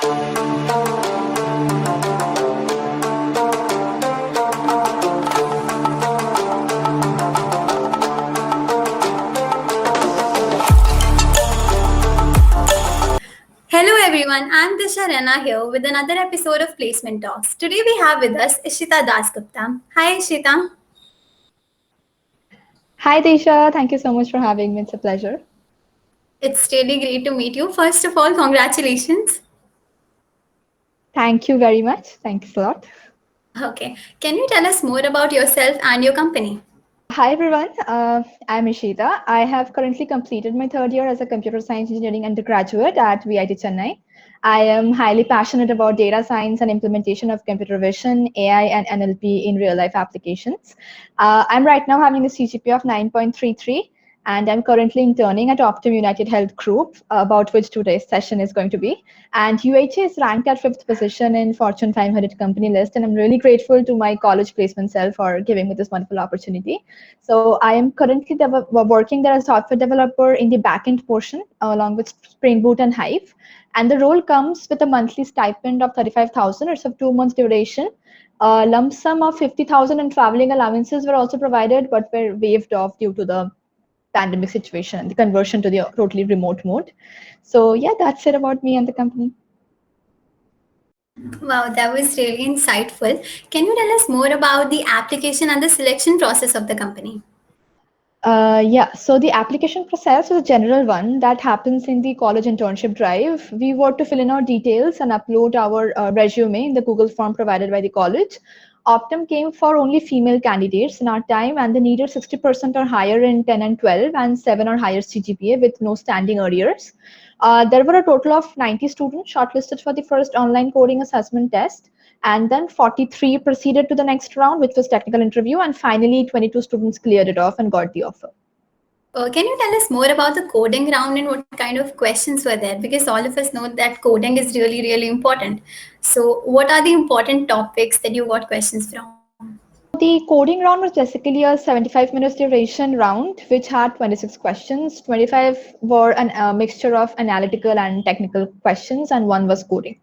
Hello everyone, I'm Disha Rana here with another episode of Placement Talks. Today we have with us Ishita Dasgupta. Hi Ishita. Hi, Disha. Thank you so much for having me. It's a pleasure. It's really great to meet you. First of all, congratulations. Thank you very much. Thanks a lot. Okay, can you tell us more about yourself and your company? Hi, everyone. I'm Ishita. I have currently completed my third year as a computer science engineering undergraduate at VIT Chennai. I am highly passionate about data science and implementation of computer vision, AI, and NLP in real life applications. I'm right now having a CGPA of 9.33, and I'm currently interning at Optum United Health Group, about which today's session is going to be. And UHA is ranked at fifth position in Fortune 500 company list, and I'm really grateful to my college placement cell for giving me this wonderful opportunity. So I am currently working there as a software developer in the backend portion, along with Spring Boot and Hive. And the role comes with a monthly stipend of 35,000. It's of 2 months duration. A lump sum of 50,000 and traveling allowances were also provided, but were waived off due to the pandemic situation and the conversion to the totally remote mode. So yeah, that's it about me and the company. Wow, that was really insightful. Can you tell us more about the application and the selection process of the company? Yeah, so the application process is a general one that happens in the college internship drive. We were to fill in our details and upload our resume in the Google form provided by the college. Optum came for only female candidates in our time, and they needed 60% or higher in 10 and 12, and 7 or higher CGPA with no standing arrears. There were a total of 90 students shortlisted for the first online coding assessment test. And then 43 proceeded to the next round, which was technical interview. And finally, 22 students cleared it off and got the offer. Can you tell us more about the coding round and what kind of questions were there? Because all of us know that coding is really, really important. So, what are the important topics that you got questions from? The coding round was basically a 75 minutes duration round, which had 26 questions. 25 were a mixture of analytical and technical questions, and one was coding.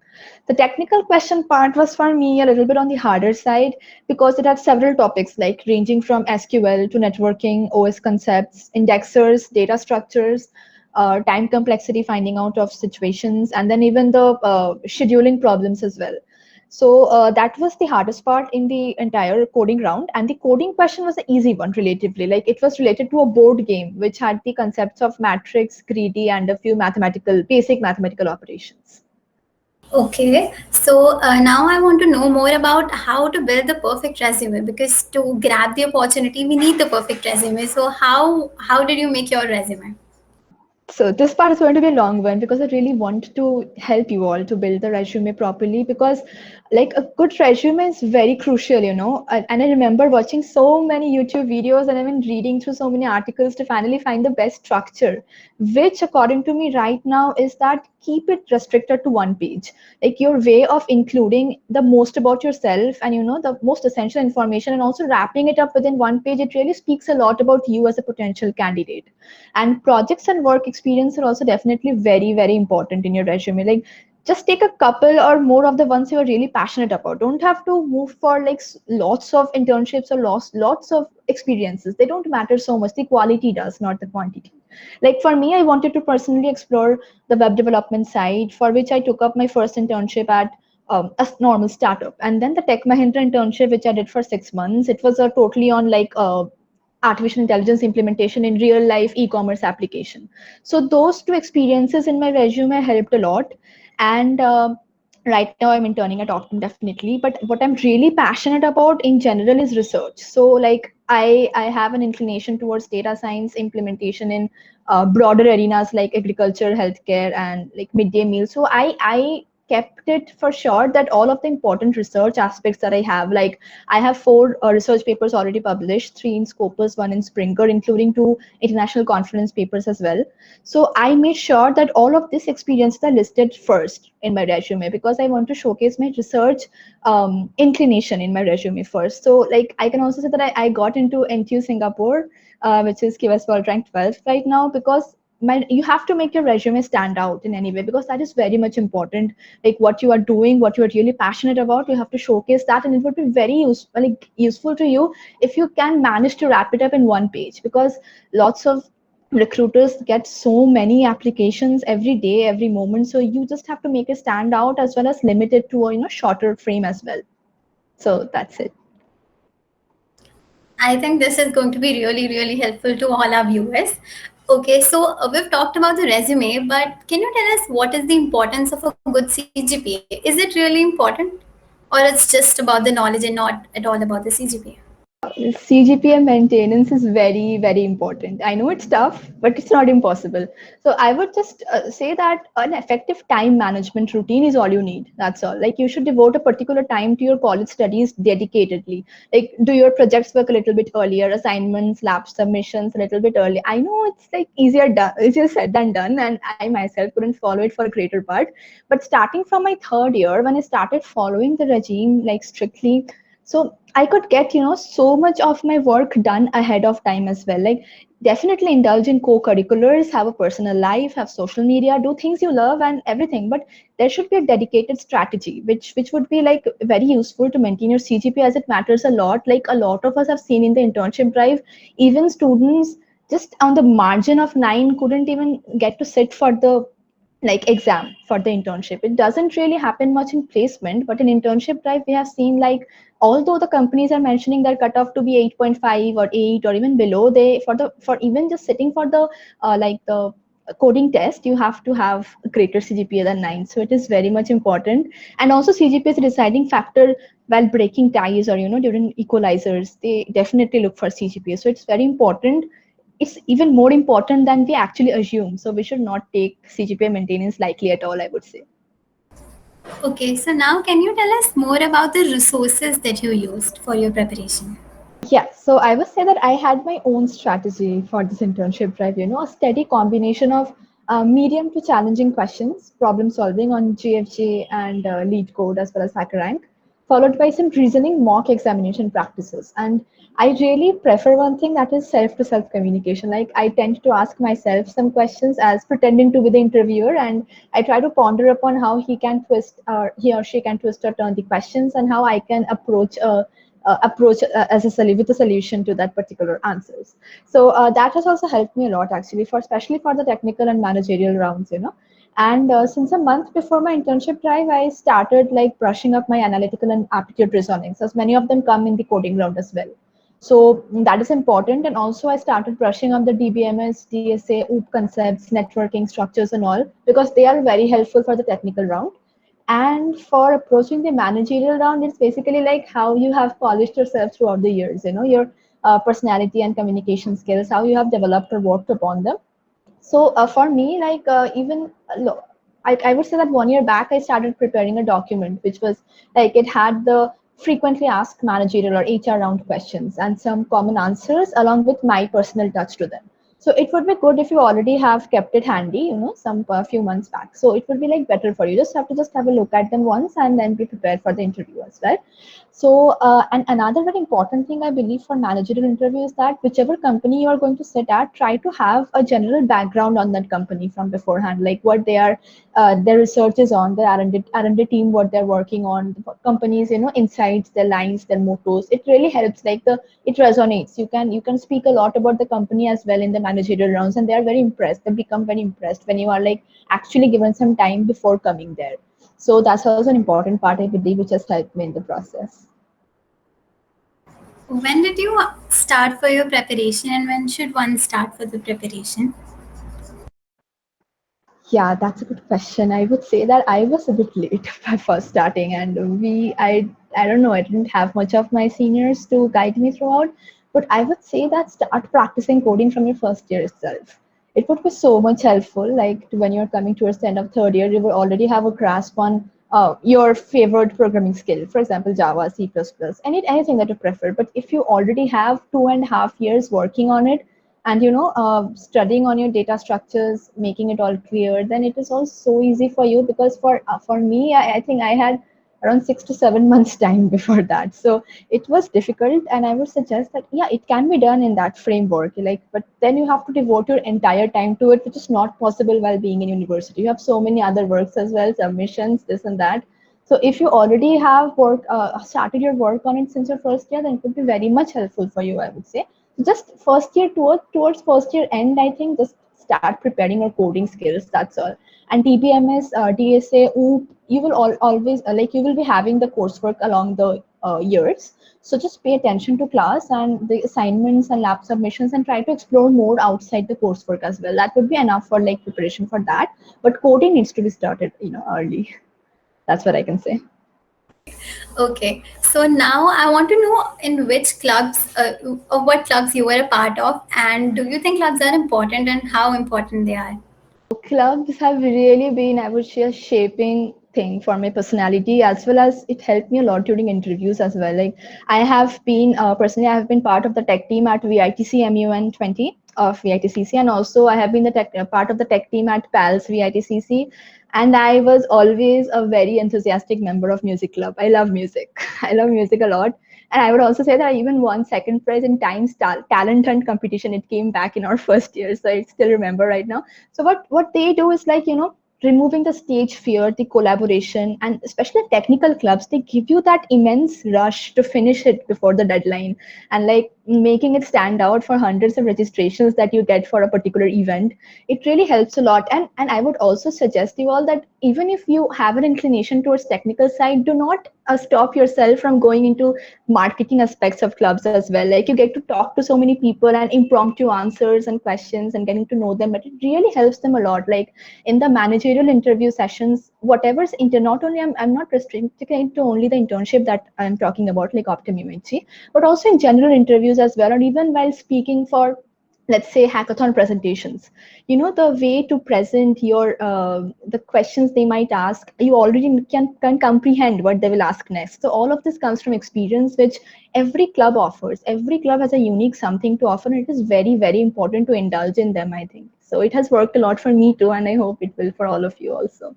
The technical question part was for me a little bit on the harder side because it had several topics like ranging from SQL to networking, OS concepts, indexers, data structures, time complexity, finding out of situations, and then even the scheduling problems as well. So that was the hardest part in the entire coding round. And the coding question was an easy one, relatively. Like it was related to a board game, which had the concepts of matrix, greedy, and a few basic mathematical operations. Okay, so now I want to know more about how to build the perfect resume because to grab the opportunity, we need the perfect resume. So how did you make your resume? So this part is going to be a long one because I really want to help you all to build the resume properly because like a good resume is very crucial, you know. And I remember watching so many YouTube videos and I've been reading through so many articles to finally find the best structure, which according to me right now is that keep it restricted to one page. Like your way of including the most about yourself and you know the most essential information and also wrapping it up within one page, it really speaks a lot about you as a potential candidate. And projects and work experience are also definitely very very important in your resume. Like just take a couple or more of the ones you are really passionate about. Don't have to move for like lots of internships or lots of experiences. They don't matter so much. The quality does, not the quantity. Like for me, I wanted to personally explore the web development side, for which I took up my first internship at a normal startup, and then the Tech Mahindra internship, which I did for 6 months. It was a totally on like artificial intelligence implementation in real life e-commerce application. So those two experiences in my resume helped a lot. And right now I'm interning at Optum definitely. But what I'm really passionate about in general is research. So like I have an inclination towards data science implementation in broader arenas like agriculture, healthcare, and like midday meal. So I kept it for sure that all of the important research aspects that I have, like I have four research papers already published, three in Scopus, one in Springer, including two international conference papers as well. So I made sure that all of these experiences are listed first in my resume because I want to showcase my research inclination in my resume first. So like I can also say that I got into NTU Singapore, which is QS World Rank 12th right now because you have to make your resume stand out in any way, because that is very much important. Like what you are doing, what you are really passionate about, you have to showcase that, and it would be very useful to you if you can manage to wrap it up in one page, because lots of recruiters get so many applications every day, every moment, so you just have to make it stand out as well as limit it to a shorter frame as well. So that's it. I think this is going to be really, really helpful to all our viewers. Okay, so we've talked about the resume, but can you tell us what is the importance of a good CGPA? Is it really important, or it's just about the knowledge and not at all about the CGPA? CGPA maintenance is very, very important. I know it's tough, but it's not impossible. So I would just say that an effective time management routine is all you need. That's all. Like you should devote a particular time to your college studies dedicatedly. Like do your projects work a little bit earlier, assignments, lab submissions a little bit early. I know it's like easier said than done, and I myself couldn't follow it for a greater part. But starting from my third year, when I started following the regime like strictly, so I could get so much of my work done ahead of time as well. Like definitely indulge in co-curriculars, have a personal life, have social media, do things you love and everything, but there should be a dedicated strategy which would be like very useful to maintain your CGP, as it matters a lot. Like a lot of us have seen in the internship drive, even students just on the margin of 9 couldn't even get to sit for the like exam for the internship. It doesn't really happen much in placement, but in internship drive we have seen, like, although the companies are mentioning their cutoff to be 8.5 or 8 or even below, they for even just sitting for the like the coding test, you have to have a greater CGPA than 9. So it is very much important. And also CGPA is a deciding factor while breaking ties, or during equalizers, they definitely look for CGPA. So it's very important. It's even more important than we actually assume. So we should not take CGPA maintenance lightly at all, I would say. Okay, so now can you tell us more about the resources that you used for your preparation? Yeah, so I would say that I had my own strategy for this internship drive, a steady combination of medium to challenging questions, problem solving on GFJ and lead code as well as HackerRank, followed by some reasoning mock examination practices. And I really prefer one thing, that is self to self communication. Like I tend to ask myself some questions as pretending to be the interviewer, and I try to ponder upon how he or she can twist or turn the questions, and how I can approach with a solution to that particular answers. So that has also helped me a lot actually, for especially for the technical and managerial rounds. And since a month before my internship drive, I started like brushing up my analytical and aptitude reasonings, as many of them come in the coding round as well. So that is important. And also I started brushing up the DBMS, DSA, OOP concepts, networking structures and all, because they are very helpful for the technical round. And for approaching the managerial round, it's basically like how you have polished yourself throughout the years, your personality and communication skills, how you have developed or worked upon them. So for me, like I would say that 1 year back, I started preparing a document which was like, it had the frequently asked managerial or HR round questions and some common answers along with my personal touch to them. So it would be good if you already have kept it handy, some few months back. So it would be like better for you. Just have a look at them once and then be prepared for the interview as well. So, and another very important thing I believe for managerial interview is that whichever company you are going to sit at, try to have a general background on that company from beforehand, like what their research is on, their R&D team, what they're working on, the companies, insights, their lines, their mottos. It really helps. Like it resonates. You can speak a lot about the company as well in the managerial rounds, and they are very impressed. They become very impressed when you are like actually given some time before coming there. So that's also an important part, I believe, which has helped me in the process. When did you start for your preparation, and when should one start for the preparation? Yeah, that's a good question. I would say that I was a bit late by first starting, and I don't know, I didn't have much of my seniors to guide me throughout, but I would say that start practicing coding from your first year itself. It would be so much helpful. Like when you're coming towards the end of third year, you will already have a grasp on your favorite programming skill, for example, Java, C++, anything that you prefer. But if you already have 2.5 years working on it, and studying on your data structures, making it all clear, then it is all so easy for you. Because for me, I think I had around 6 to 7 months time before that. So it was difficult, and I would suggest that yeah, it can be done in that framework. Like, but then you have to devote your entire time to it, which is not possible while being in university. You have so many other works as well, submissions, this and that. So if you already have started your work on it since your first year, then it would be very much helpful for you, I would say. Just first year towards first year end, I think just start preparing your coding skills. That's all. And TPMS, DSA, OOP, you will always like you will be having the coursework along the years. So just pay attention to class and the assignments and lab submissions, and try to explore more outside the coursework as well. That would be enough for like preparation for that. But coding needs to be started, early. That's what I can say. Okay, so now I want to know in which clubs, or what clubs you were a part of, and do you think clubs are important and how important they are? Clubs have really been, I would say, a shaping thing for my personality, as well as it helped me a lot during interviews as well. Like I have been personally, I have been part of the tech team at VITC MUN 20 of VITCC, and also I have been the part of the tech team at PALS VITCC. And I was always a very enthusiastic member of music club. I love music. I love music a lot. And I would also say that I even won second prize in Times Talent Hunt competition. It came back in our first year, so I still remember right now. So what they do is like, removing the stage fear, the collaboration, and especially technical clubs, they give you that immense rush to finish it before the deadline, and like making it stand out for hundreds of registrations that you get for a particular event. It really helps a lot. And I would also suggest you all that even if you have an inclination towards technical side, do not stop yourself from going into marketing aspects of clubs as well. Like you get to talk to so many people and impromptu answers and questions and getting to know them, but it really helps them a lot. Like in the managerial interview sessions, whatever's not only I'm not restricted to only the internship that I'm talking about, like Optum UHG, but also in general interviews as well, or even while speaking for, let's say, hackathon presentations. The way to present your the questions they might ask, you already can comprehend what they will ask next. So all of this comes from experience, which every club offers. Every club has a unique something to offer, and it is very, very important to indulge in them, I think. So it has worked a lot for me too, and I hope it will for all of you also.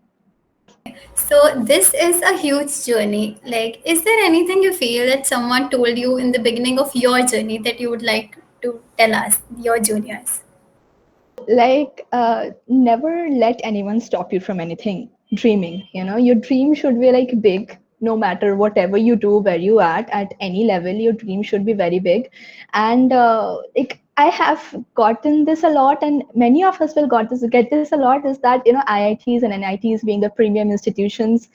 So this is a huge journey. Like, is there anything you feel that someone told you in the beginning of your journey that you would like to tell us, your juniors? Like never let anyone stop you from anything dreaming. Your dream should be like big, no matter whatever you do, where you at any level, your dream should be very big. And like I have gotten this a lot, and many of us will get this a lot, is that IITs and NITs being the premium institutions,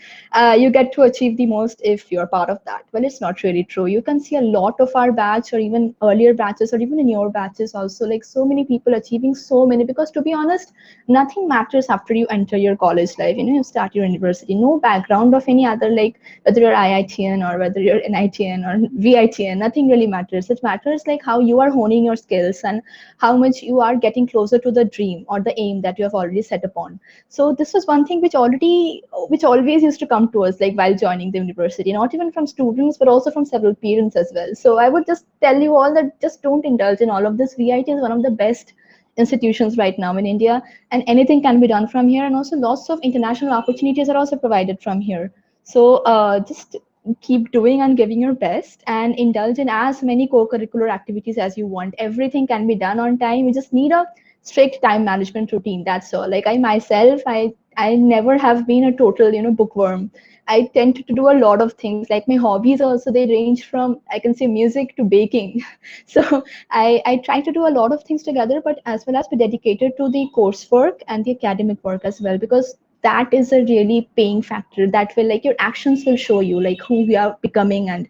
you get to achieve the most if you're part of that. Well, it's not really true. You can see a lot of our batch, or even earlier batches, or even in your batches also, like so many people achieving so many. Because to be honest, nothing matters after you enter your college life. You start your university. No background of any other, like whether you're IITN or whether you're NITN or VITN, nothing really matters. It matters like how you are honing your skills and how much you are getting closer to the dream or the aim that you have already set upon. So this was one thing which always used to come to us, like while joining the university, not even from students but also from several parents as well. So I would just tell you all that just don't indulge in all of this. VIT is one of the best institutions right now in India, and anything can be done from here, and also lots of international opportunities are also provided from here. So just keep doing and giving your best, and indulge in as many co-curricular activities as you want. Everything can be done on time. You just need a strict time management routine. That's all. Like I myself, I never have been a total bookworm. I tend to do a lot of things. Like my hobbies also, they range from, I can say, music to baking. So I try to do a lot of things together, but as well as be dedicated to the coursework and the academic work as well, because that is a really paying factor. That will, like, your actions will show you like who we are becoming, and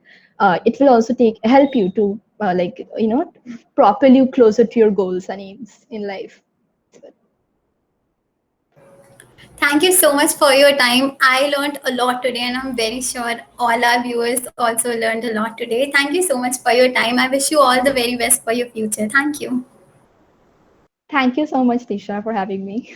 it will also help you to propel you closer to your goals and aims in life. Thank you so much for your time. I learned a lot today, and I'm very sure all our viewers also learned a lot today. Thank you so much for your time. I wish you all the very best for your future. Thank you. Thank you so much, Tisha, for having me.